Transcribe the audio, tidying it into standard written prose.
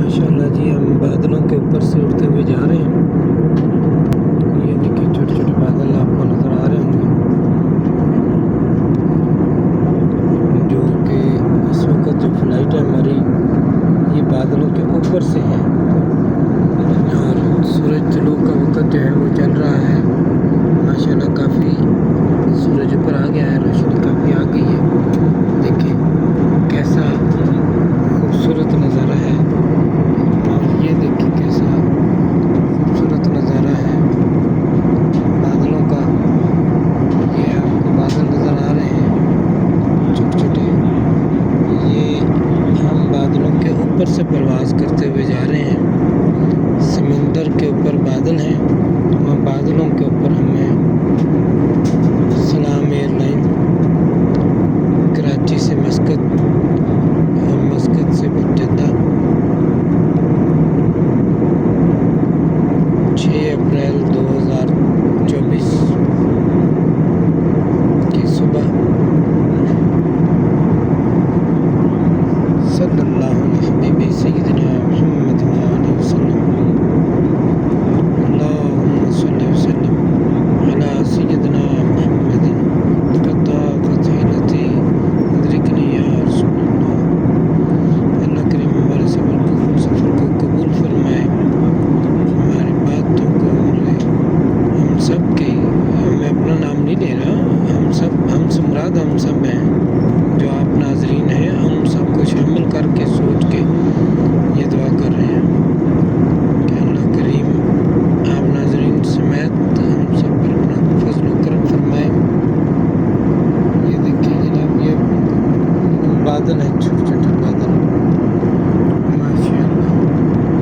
माशाल्लाह जी, हम बादलों के ऊपर से उड़ते हुए जा रहे हैं। ये देखिए छोटे छोटे बादल आपको नज़र आ रहे होंगे, जो कि इस वक्त जो फ्लाइट है हमारी ये बादलों के ऊपर से है। और सूरज तुलू का वक्त जो है वो चल रहा है। माशाल्लाह काफ़ी सूरज ऊपर आ गया है, रोशनी काफ़ी आ गई है। देखिए कैसा खूबसूरत नज़ारा है। और ये देखिए कैसा खूबसूरत नज़ारा है बादलों का। ये आपको बादल नज़र आ रहे हैं छोटे छोटे। ये हम बादलों के ऊपर से परवाज़ करते हुए जा रहे हैं। समंदर के ऊपर बादल हैं और बादलों के ऊपर हमें सलाम एयरलाइन कराची से